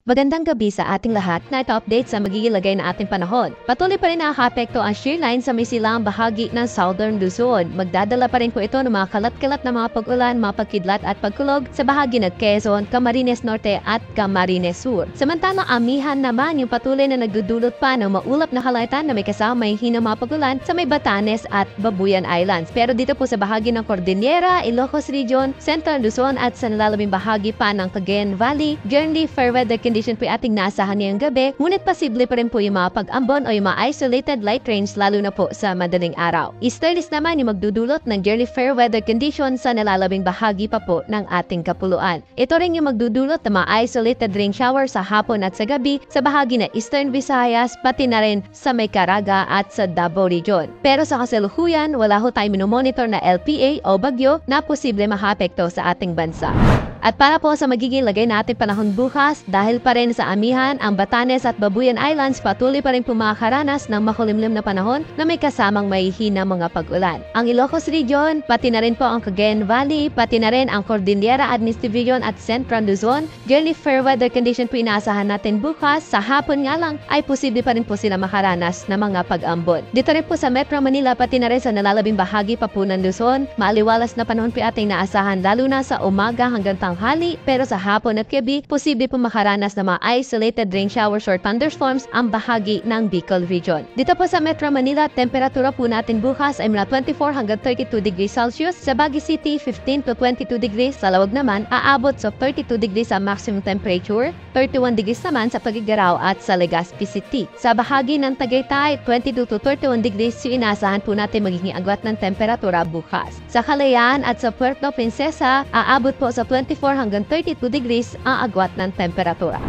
Magandang gabi sa ating lahat na ito update sa magiging lagay na ating panahon. Patuloy pa rin nakaka-apekto ang shear line sa may silang bahagi ng Southern Luzon. Magdadala pa rin po ito ng mga kalat-kalat na mga pag-ulan, mga pagkidlat at pagkulog sa bahagi ng Quezon, Camarines Norte at Camarines Sur. Samantalang amihan naman yung patuloy na nagdudulot pa ng maulap na kalangitan na may kasama may hinang mga pag-ulan sa may Batanes at Babuyan Islands. Pero dito po sa bahagi ng Cordillera, Ilocos Region, Central Luzon at sa nalalabing bahagi pa ng Cagayan Valley, generally fair weather condition po ating naasahan ngayong gabi, ngunit posible pa rin po yung mga pag-ambon o yung mga isolated light rains lalo na po sa madaling araw. Easterlies naman yung magdudulot ng generally fair weather condition sa nalalabing bahagi pa po ng ating kapuluan. Ito rin yung magdudulot ng mga isolated rain shower sa hapon at sa gabi sa bahagi ng Eastern Visayas pati na rin sa may Caraga at sa Davao Region. Pero sa kasalukuyan, wala ho tayo minomonitor na LPA o bagyo na posible makapekto sa ating bansa. At para po sa magiging lagay natin panahon bukas, dahil pa rin sa amihan, ang Batanes at Babuyan Islands patuloy pa rin pumakaranas ng makulimlim na panahon na may kasamang mahihina mga pag-ulan. Ang Ilocos Region, pati na rin po ang Cagayan Valley, pati na rin ang Cordillera Administrative Region at Central Luzon, generally fair weather condition po inaasahan natin bukas. Sa hapon nga lang ay posible pa rin po sila makaranas ng mga pag-ambon. Dito rin po sa Metro Manila, pati na rin sa nalalabing bahagi pa po ng Luzon, maaliwalas na panahon po ating naasahan lalo na sa umaga hanggang tanghali, pero sa hapon at gabi, posible po makaranas ng mga isolated rain showers or thunderstorms ang bahagi ng Bicol Region. Dito po sa Metro Manila, temperatura po natin bukas ay mula 24 hanggang 32 degrees Celsius. Sa Baguio City, 15 to 22 degrees. Sa Lawag naman, aabot sa 32 degrees ang maximum temperature, 31 degrees naman sa Tugigaraw at sa Legazpi City. Sa bahagi ng Tagaytay, 22 to 31 degrees yung inaasahan po natin magiging agwat ng temperatura bukas. Sa Kalayaan at sa Puerto Princesa, aabot po sa 24 hanggang 32 degrees ang agwat ng temperatura.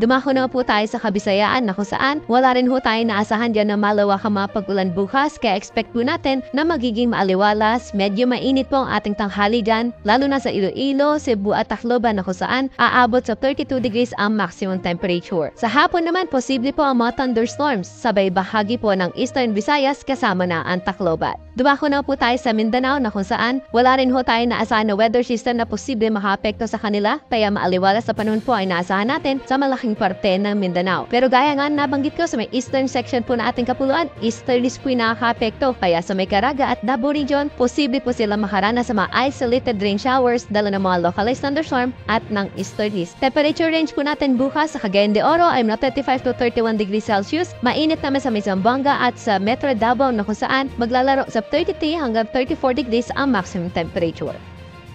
Dumako na po tayo sa Kabisayaan na kung saan wala rin ho tayo naasahan dyan na malawakang mga pag-ulan bukas, kaya expect po natin na magiging maaliwalas, medyo mainit po ang ating tanghali dyan, lalo na sa Iloilo, Cebu at Tacloban na kung saan aabot sa 32 degrees ang maximum temperature. Sa hapon naman, posible po ang mga thunderstorms, sabay bahagi po ng Eastern Visayas kasama na ang Tacloban. Dumako na po tayo sa Mindanao na kung saan wala rin ho tayo naasahan na weather system na posible makaapekto sa kanila, kaya maaliwalas sa panahon po ay naasahan natin sa malaking parte ng Mindanao. Pero gaya nga nabanggit ko sa may eastern section po na ating kapuluan, easterlies po yung nakaka-apekto, kaya sa may Caraga at Davao Region, posible po sila makarana sa mga isolated rain showers dala ng mga localized thunderstorm at ng easterlies. Temperature range po natin bukas sa Cagayan de Oro ay mula 35 to 31 degrees Celsius. Mainit naman sa may Zamboanga at sa Metro Davao na kung saan maglalaro sa 33 hanggang 34 degrees ang maximum temperature.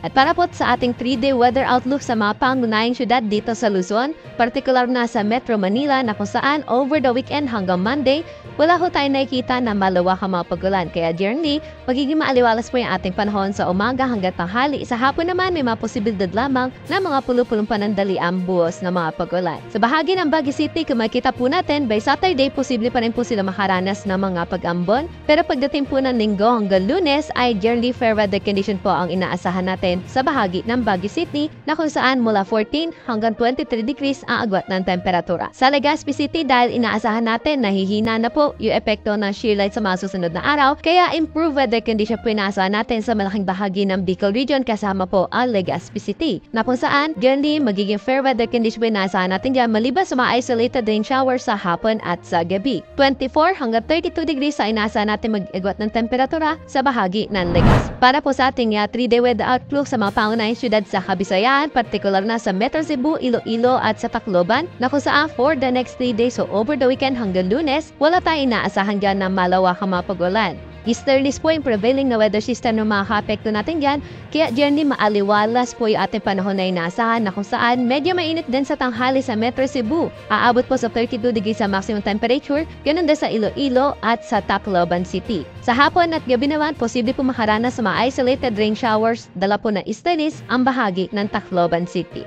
At para po sa ating 3-day weather outlook sa mga pangunahing syudad dito sa Luzon, partikular na sa Metro Manila na kung saan over the weekend hanggang Monday, wala ho tayo nakikita na malawakang mga pag-ulan. Kaya generally, magiging maaliwalas po yung ating panahon sa umaga hanggang tanghali. Sa hapon naman, may mga posibilidad lamang na mga pulupulong panandali ang buhos ng mga pag-ulan. Sa bahagi ng Baguio City, kung makita po natin, by Saturday, posible pa rin po sila makaranas ng mga pag-ambon. Pero pagdating po ng Linggo hanggang Lunes, ay generally fair weather condition po ang inaasahan natin sa bahagi ng Baguio City na kung saan mula 14 hanggang 23 degrees ang agwat ng temperatura. Sa Legazpi City, dahil inaasahan natin na hihina na po yung epekto ng shear line sa mga susunod na araw, kaya improved weather condition po inaasahan natin sa malaking bahagi ng Bicol Region kasama po ang Legazpi City na kung saan generally magiging fair weather condition po inaasahan natin dyan maliban sa mga isolated rain showers sa hapon at sa gabi. 24 hanggang 32 degrees sa inaasahan natin mag-agwat ng temperatura sa bahagi ng Legazpi. Para po sa ating 3-day weather outlook sa mga pangunahing syudad sa Kabisayaan, partikular na sa Metro Cebu, Iloilo at sa Tacloban na kung saan for the next 3 days so over the weekend hanggang Lunes, wala tayong inaasahan dyan na malawakang mga pag-ulan. Easterlies po yung prevailing na weather system na makaka-apekto natin dyan, kaya generally maaliwalas po yung ating panahon na inaasahan na kung saan medyo mainit din sa tanghali sa Metro Cebu. Aabot po sa 32 degrees sa maximum temperature, ganun din sa Iloilo at sa Tacloban City. Sa hapon at gabi naman, posible po makaranas sa mga isolated rain showers, dala po na easterlies ang bahagi ng Tacloban City.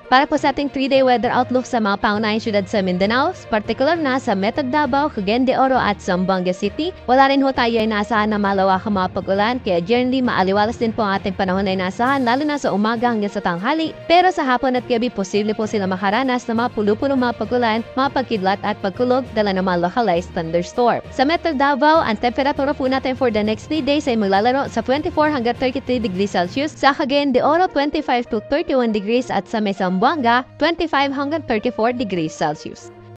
Para po sa ating 3-day weather outlook sa mga pangunahing syudad sa Mindanao, partikular na sa Metro Davao, Cagayan de Oro at Zamboanga City, wala rin ho tayo inaasahan na malawakang mga pag-ulan, kaya generally maaliwalas din po ang ating panahon na inaasahan lalo na sa umaga hanggang sa tanghali. Pero sa hapon at gabi, posible po sila makaranas ng mga pulupulong mga pag-ulan, mga pagkidlat at pagkulog dala ng mga localized thunderstorm. Sa Metro Davao, ang temperatura po natin for the next 3 days ay maglalaro sa 24 hanggang 33 degrees Celsius, sa Cagayan de Oro 25 to 31 degrees at sa may Zamboanga Zamboanga 25 hanggang 34 degrees Celsius.